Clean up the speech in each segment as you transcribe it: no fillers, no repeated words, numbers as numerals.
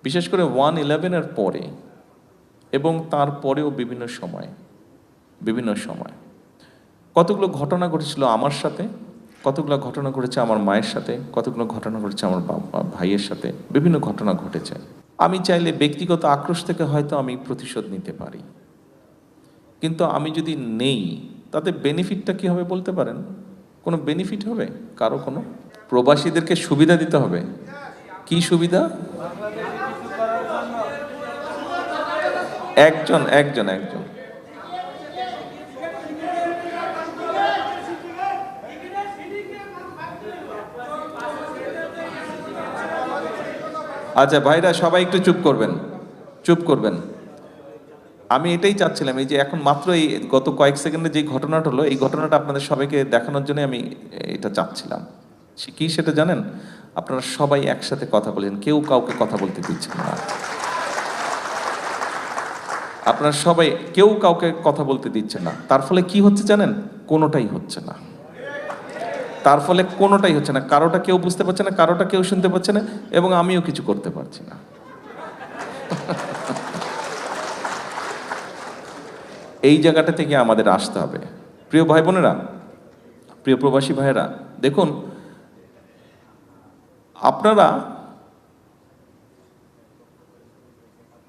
বিশেষ করে 1/11-এর পরে এবং তারপরেও বিভিন্ন সময় কতগুলো ঘটনা ঘটেছিল আমার সাথে, কতগুলো ঘটনা ঘটেছে আমার মায়ের সাথে, কতগুলো ঘটনা ঘটেছে আমার ভাইয়ের সাথে, বিভিন্ন ঘটনা ঘটেছে। আমি চাইলে ব্যক্তিগত আক্রোশ থেকে হয়তো আমি প্রতিশোধ নিতে পারি, কিন্তু আমি যদি নেই তাতে বেনিফিটটা কি হবে বলতে পারেন? কোনো বেনিফিট হবে কারো? কোনো প্রবাসীদেরকে সুবিধা দিতে হবে। কি সুবিধা? একজন একজন একজন আচ্ছা ভাইরা, সবাই একটু চুপ করবেন। আমি এটাই চাচ্ছিলাম, এই যে এখন মাত্র এই গত কয়েক সেকেন্ডে যে ঘটনাটা হলো, এই ঘটনাটা আপনাদের সবাইকে দেখানোর জন্য আমি এটা চাচ্ছিলাম। কি সেটা জানেন? আপনারা সবাই একসাথে কথা বলেন, কেউ কাউকে কথা বলতে দিচ্ছেন না। আপনারা সবাই কেউ কাউকে কথা বলতে দিচ্ছেন না। তার ফলে কি হচ্ছে জানেন? কোনোটাই হচ্ছে না। তার ফলে কোনোটাই হচ্ছে না, কারোটা কেউ বুঝতে পারছে না, কারোটা কেউ শুনতে পাচ্ছে না, এবং আমিও কিছু করতে পারছি না। এই জায়গাটা থেকে আমাদের আসতে হবে। প্রিয় ভাই বোনেরা, প্রিয় প্রবাসী ভাইয়েরা, দেখুন, আপনারা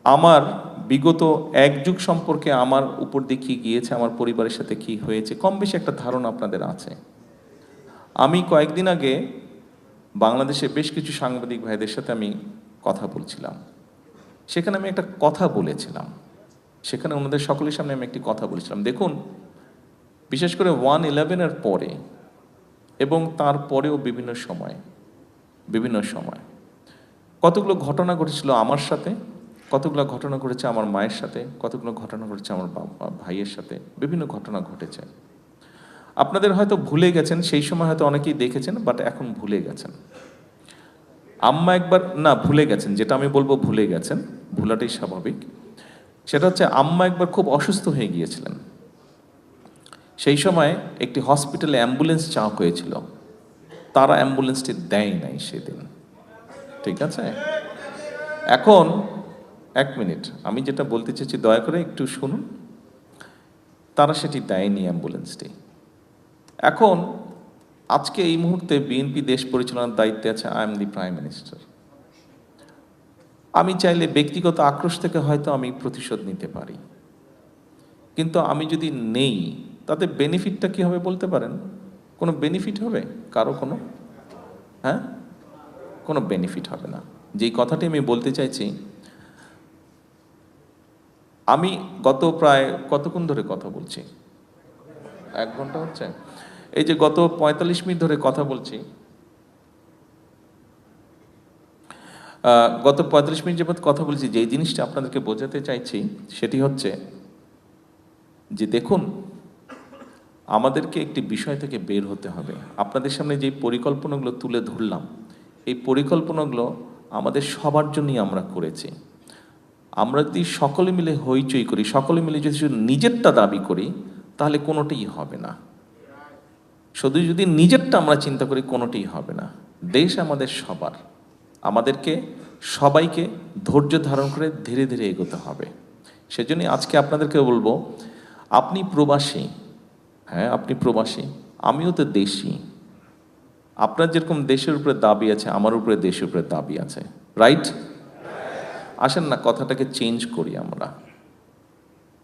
আমার বিগত এক যুগ সম্পর্কে আমার উপর দিয়ে কি গিয়েছে, আমার পরিবারের সাথে কি হয়েছে, কম বেশি একটা ধারণা আপনাদের আছে। আমি কয়েকদিন আগে বাংলাদেশে বেশ কিছু সাংবাদিক ভাইদের সাথে আমি কথা বলছিলাম। সেখানে আমি একটা কথা বলেছিলাম, সেখানে ওনাদের সকলের সামনে আমি একটি কথা বলেছিলাম। দেখুন, বিশেষ করে 1/11-এর পরে এবং তারপরেও বিভিন্ন সময় কতগুলো ঘটনা ঘটেছিল আমার সাথে, কতগুলো ঘটনা ঘটেছে আমার মায়ের সাথে, কতগুলো ঘটনা ঘটেছে আমার ভাইয়ের সাথে, বিভিন্ন ঘটনা ঘটেছে। আপনাদের হয়তো ভুলে গেছেন, সেই সময় হয়তো অনেকেই দেখেছেন, বাট এখন ভুলে গেছেন। আম্মা একবার, না ভুলে গেছেন, যেটা আমি বলবো ভুলে গেছেন, ভুলাটাই স্বাভাবিক। সেটা হচ্ছে, আম্মা একবার খুব অসুস্থ হয়ে গিয়েছিলেন। সেই সময় একটি হসপিটালে অ্যাম্বুলেন্স চাওয়া হয়েছিল, তারা অ্যাম্বুলেন্সটি দেয় নাই সেদিন। ঠিক আছে, এখন এক মিনিট, আমি যেটা বলতে চাইছি দয়া করে একটু শুনুন। তারা সেটি দেয়নি অ্যাম্বুলেন্সটি। এখন আজকে এই মুহূর্তে বিএনপি দেশ পরিচালনার দায়িত্বে আছে, I am the prime minister. আমি চাইলে ব্যক্তিগত আক্রোশ থেকে হয়তো আমি প্রতিশোধ নিতে পারি, কিন্তু আমি যদি নেই তাতে বেনিফিটটা কি হবে বলতে পারেন? কোনো বেনিফিট হবে কারো? কোনো বেনিফিট হবে না। যেই কথাটি আমি বলতে চাইছি, আমি গত প্রায় কতক্ষণ ধরে কথা বলছি? 1 ঘন্টা হচ্ছে। এই যে গত 45 মিনিট ধরে কথা বলছি, গত 45 মিনিট যাবত কথা বলছি, যেই জিনিসটা আপনাদেরকে বোঝাতে চাইছি সেটি হচ্ছে যে, দেখুন, আমাদেরকে একটি বিষয় থেকে বের হতে হবে। আপনাদের সামনে যে পরিকল্পনাগুলো তুলে ধরলাম, এই পরিকল্পনাগুলো আমাদের সবার জন্যই আমরা করেছি। আমরা যদি সকলে মিলে হইচই করি, সকলে মিলে যদি শুধু নিজেরটা দাবি করি, তাহলে কোনোটাই হবে না। শুধু যদি নিজেরটা আমরা চিন্তা করি, কোনোটাই হবে না। দেশ আমাদের সবার, আমাদেরকে সবাইকে ধৈর্য ধারণ করে ধীরে ধীরে এগোতে হবে। সেজন্যই আজকে আপনাদেরকে বলবো, আপনি প্রবাসী, হ্যাঁ আপনি প্রবাসী, আমিও তো দেশি। আপনার যেরকম দেশের উপরে দাবি আছে, আমার উপরে দেশের উপরে দাবি আছে, রাইট? আসেন না কথাটাকে চেঞ্জ করি আমরা।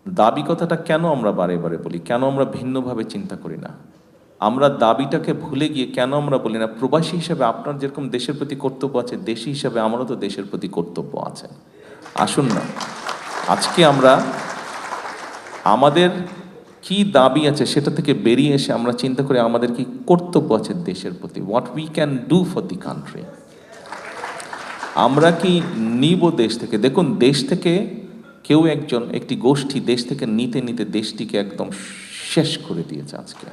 দাবি কথাটা কেন আমরা বারে বারে বলি, কেন আমরা ভিন্নভাবে চিন্তা করি না? আমরা দাবিটাকে ভুলে গিয়ে কেন আমরা বলি না, প্রবাসী হিসেবে আপনার যেরকম দেশের প্রতি কর্তব্য আছে, দেশি হিসেবে আমারও তো দেশের প্রতি কর্তব্য আছে। আসুন না, আজকে আমরা আমাদের কি দাবি আছে সেটা থেকে বেরিয়ে এসে আমরা চিন্তা করি আমাদের কি কর্তব্য আছে দেশের প্রতি, what we can do for the country. আমরা কি নিব দেশ থেকে? দেখুন, দেশ থেকে কেউ একজন, একটি গোষ্ঠী দেশ থেকে নিতে নিতে দেশটিকে একদম শেষ করে দিয়েছে, আজকে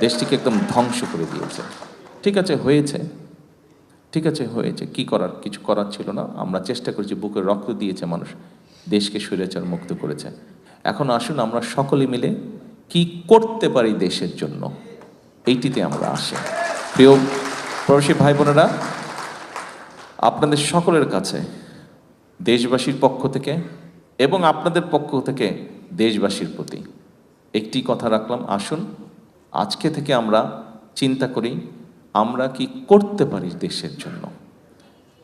দেশটিকে একদম ধ্বংস করে দিয়েছে। ঠিক আছে, হয়েছে, কি করার? কিছু করার ছিল না। আমরা চেষ্টা করেছি, বুকের রক্ত দিয়েছে মানুষ, দেশকে স্বৈরাচার মুক্ত করেছে। এখন আসুন আমরা সকলে মিলে কি করতে পারি দেশের জন্য, এইটিতে আমরা আসি। প্রিয় প্রবাসী ভাই বোনেরা, আপনাদের সকলের কাছে দেশবাসীর পক্ষ থেকে এবং আপনাদের পক্ষ থেকে দেশবাসীর প্রতি একটি কথা রাখলাম, আসুন আজকে থেকে আমরা চিন্তা করি আমরা কি করতে পারি দেশের জন্য,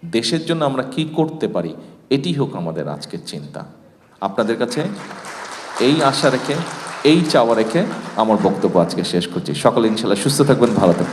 দেশের জন্য আমরা কি করতে পারি, এটি হোক আমাদের আজকের চিন্তা। আপনাদের কাছে এই আশা রেখে, এই চাওয়া রেখে আমার বক্তব্য আজকে শেষ করছি। সকলে ইনশাল্লাহ সুস্থ থাকবেন, ভালো থাকবেন।